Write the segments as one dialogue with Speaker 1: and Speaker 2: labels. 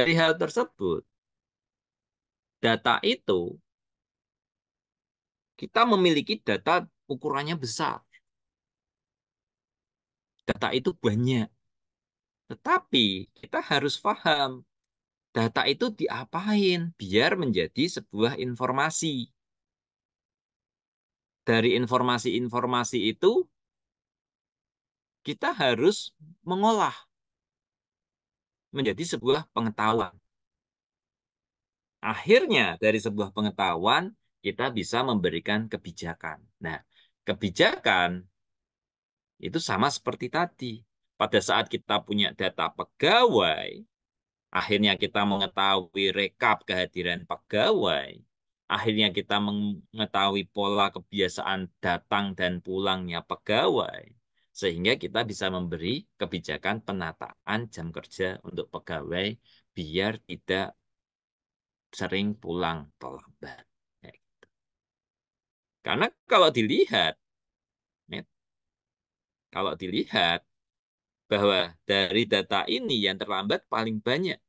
Speaker 1: Dari hal tersebut, data itu, kita memiliki data ukurannya besar. Data itu banyak. Tetapi kita harus paham, data itu diapain biar menjadi sebuah informasi. Dari informasi-informasi itu, kita harus mengolah menjadi sebuah pengetahuan. Akhirnya, dari sebuah pengetahuan, kita bisa memberikan kebijakan. Nah, kebijakan itu sama seperti tadi. Pada saat kita punya data pegawai, akhirnya kita mengetahui rekap kehadiran pegawai. Akhirnya kita mengetahui pola kebiasaan datang dan pulangnya pegawai. Sehingga kita bisa memberi kebijakan penataan jam kerja untuk pegawai biar tidak sering pulang terlambat. Karena ya, kalau dilihat bahwa dari data ini yang terlambat paling banyak.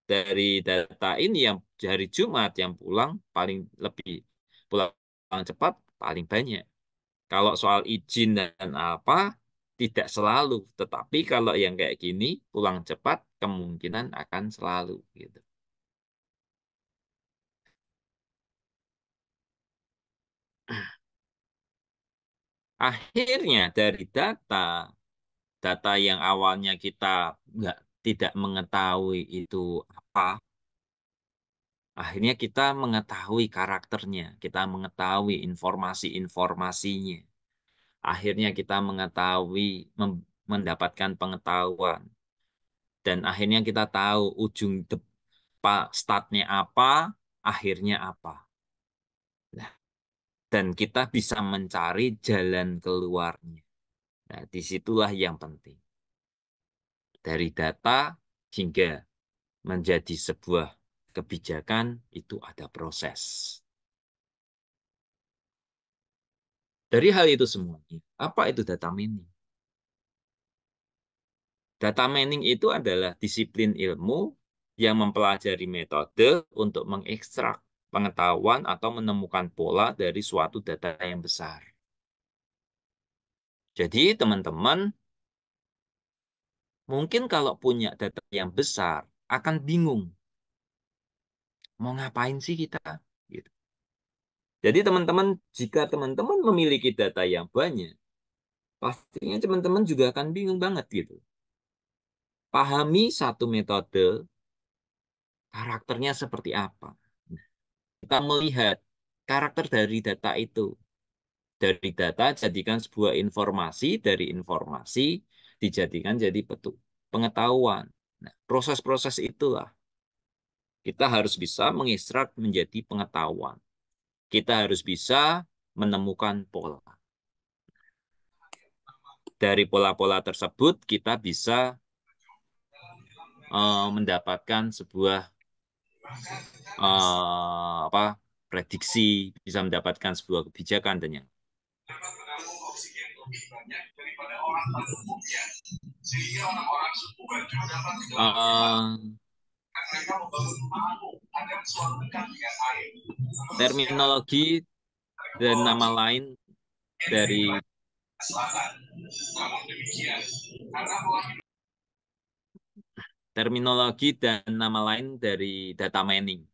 Speaker 1: Dari data ini yang hari Jumat yang pulang paling lebih pulang cepat paling banyak. Kalau soal izin dan apa tidak selalu, tetapi kalau yang kayak gini pulang cepat kemungkinan akan selalu gitu. Akhirnya dari data yang awalnya kita nggak tidak mengetahui itu apa, akhirnya kita mengetahui karakternya, kita mengetahui informasi-informasinya. Akhirnya kita mengetahui, mendapatkan pengetahuan. Dan akhirnya kita tahu ujung startnya apa, akhirnya apa. Nah, dan kita bisa mencari jalan keluarnya. Nah, disitulah yang penting. Dari data hingga menjadi sebuah kebijakan, itu ada proses. Dari hal itu semuanya, apa itu data mining? Data mining itu adalah disiplin ilmu yang mempelajari metode untuk mengekstrak pengetahuan atau menemukan pola dari suatu data yang besar. Jadi, teman-teman, mungkin kalau punya data yang besar, akan bingung. Mau ngapain sih kita? Gitu. Jadi, teman-teman, jika teman-teman memiliki data yang banyak, pastinya teman-teman juga akan bingung banget gitu. Pahami satu metode, karakternya seperti apa. Kita melihat karakter dari data itu. Dari data jadikan sebuah informasi, dari informasi dijadikan jadi pengetahuan. Nah, proses-proses itulah kita harus bisa mengekstrak menjadi pengetahuan. Kita harus bisa menemukan pola. Dari pola-pola tersebut kita bisa mendapatkan sebuah apa prediksi, bisa mendapatkan sebuah kebijakan dan yang uh, terminologi dan nama lain dari terminologi dan nama lain dari data mining.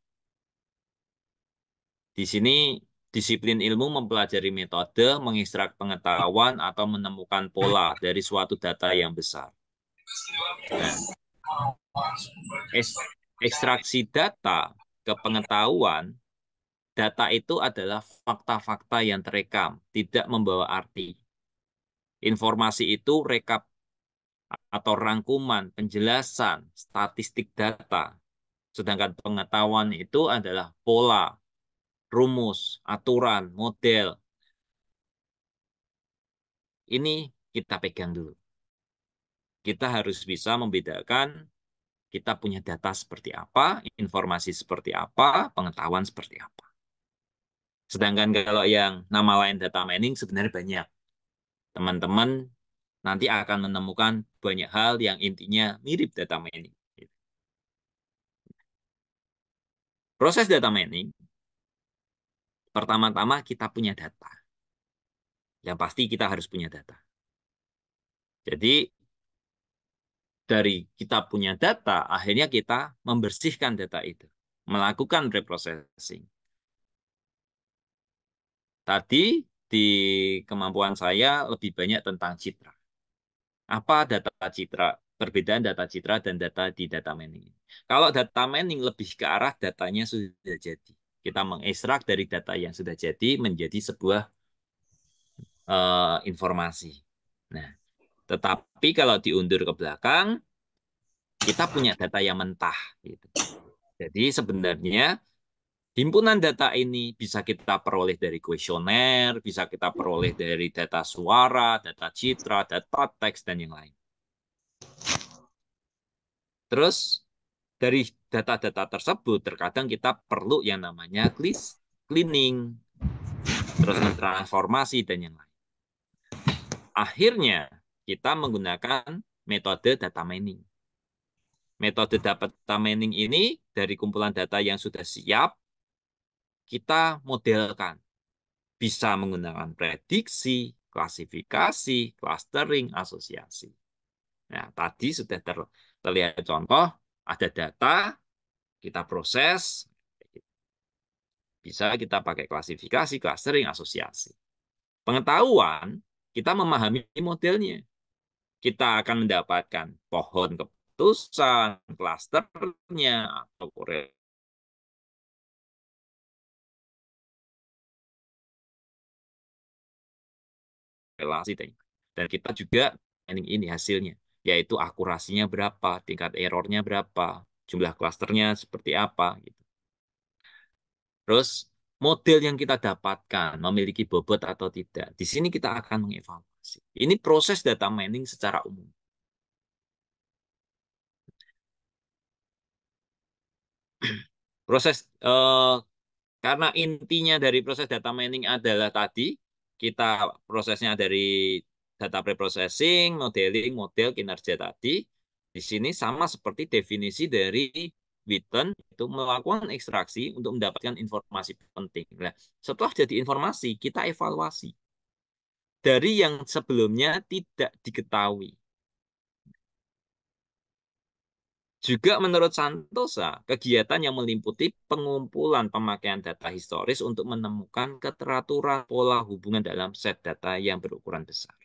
Speaker 1: Di sini disiplin ilmu mempelajari metode, mengekstrak pengetahuan atau menemukan pola dari suatu data yang besar. Nah, ekstraksi data ke pengetahuan, data itu adalah fakta-fakta yang terekam, tidak membawa arti. Informasi itu rekap atau rangkuman, penjelasan, statistik data. Sedangkan pengetahuan itu adalah pola, rumus, aturan, model. Ini kita pegang dulu. Kita harus bisa membedakan kita punya data seperti apa, informasi seperti apa, pengetahuan seperti apa. Sedangkan kalau yang nama lain data mining sebenarnya banyak. Teman-teman nanti akan menemukan banyak hal yang intinya mirip data mining. Proses data mining, pertama-tama kita punya data. Yang pasti kita harus punya data. Jadi dari kita punya data, akhirnya kita membersihkan data itu, melakukan preprocessing. Tadi di kemampuan saya lebih banyak tentang citra. Apa data citra? Perbedaan data citra dan data di data mining. Kalau data mining lebih ke arah datanya sudah jadi. Kita mengekstrak dari data yang sudah jadi menjadi sebuah informasi. Nah, tetapi kalau diundur ke belakang, kita punya data yang mentah. Gitu. Jadi sebenarnya himpunan data ini bisa kita peroleh dari kuesioner, bisa kita peroleh dari data suara, data citra, data teks, dan yang lain. Terus dari data-data tersebut terkadang kita perlu yang namanya cleaning, terus mentransformasi dan yang lain. Akhirnya kita menggunakan metode data mining. Metode data mining ini dari kumpulan data yang sudah siap kita modelkan. Bisa menggunakan prediksi, klasifikasi, clustering, asosiasi. Nah, tadi sudah terlihat contoh, ada data, kita proses, bisa kita pakai klasifikasi, clustering, asosiasi. Pengetahuan, kita memahami modelnya. Kita akan mendapatkan pohon keputusan, klasternya, atau korelasi. Dan kita juga ini hasilnya, yaitu akurasinya berapa, tingkat errornya berapa, jumlah klasternya seperti apa. Gitu. Terus model yang kita dapatkan memiliki bobot atau tidak. Di sini kita akan mengevaluasi. Ini proses data mining secara umum. Proses karena intinya dari proses data mining adalah tadi kita prosesnya dari data preprocessing, modeling, model kinerja tadi. Di sini sama seperti definisi dari Witten itu melakukan ekstraksi untuk mendapatkan informasi penting. Nah, setelah jadi informasi, kita evaluasi dari yang sebelumnya tidak diketahui. Juga menurut Santosa, kegiatan yang meliputi pengumpulan pemakaian data historis untuk menemukan keteraturan pola hubungan dalam set data yang berukuran besar.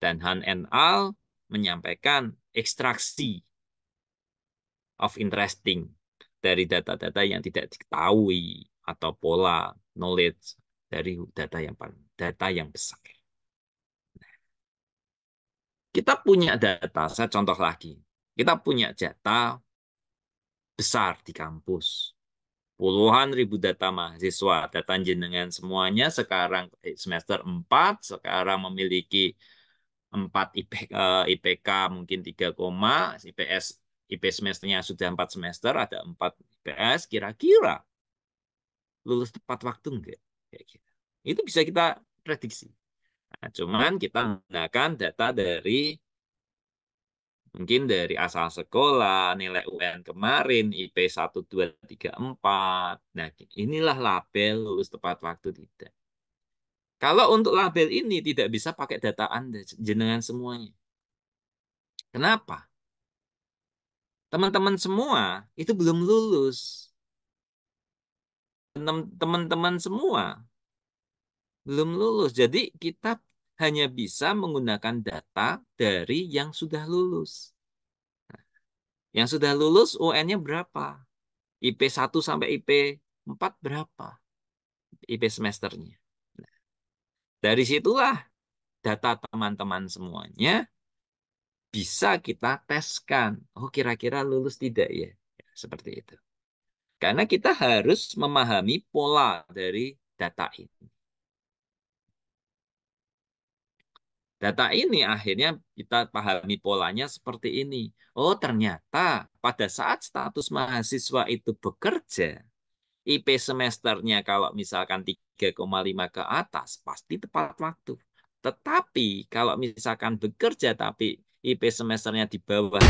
Speaker 1: Dan Han et al. Menyampaikan ekstraksi of interesting dari data-data yang tidak diketahui atau pola knowledge dari data yang besar. Kita punya data, saya contoh lagi. Kita punya data besar di kampus. Puluhan ribu data mahasiswa, data jenengan semuanya sekarang semester 4, sekarang memiliki 4 IPK mungkin 3, IPS IP semesternya sudah 4 semester, ada 4 IPS, kira-kira lulus tepat waktu enggak? Kayak gitu. Itu bisa kita prediksi. Nah, cuman kita menggunakan data dari mungkin dari asal sekolah, nilai UN kemarin, IP 1234. Nah, inilah label lulus tepat waktu tidak. Kalau untuk label ini tidak bisa pakai data Anda, jenengan semuanya. Kenapa? Teman-teman semua itu belum lulus. Teman-teman semua belum lulus. Jadi kita hanya bisa menggunakan data dari yang sudah lulus. Yang sudah lulus UN-nya berapa? IP 1 sampai IP 4 berapa? IP semesternya. Nah, dari situlah data teman-teman semuanya bisa kita teskan. Oh, kira-kira lulus tidak ya? Ya, seperti itu. Karena kita harus memahami pola dari data ini. Data ini akhirnya kita pahami polanya seperti ini. Oh, ternyata pada saat status mahasiswa itu bekerja, IP semesternya kalau misalkan 3,5 ke atas, pasti tepat waktu. Tetapi kalau misalkan bekerja tapi IP semesternya di bawah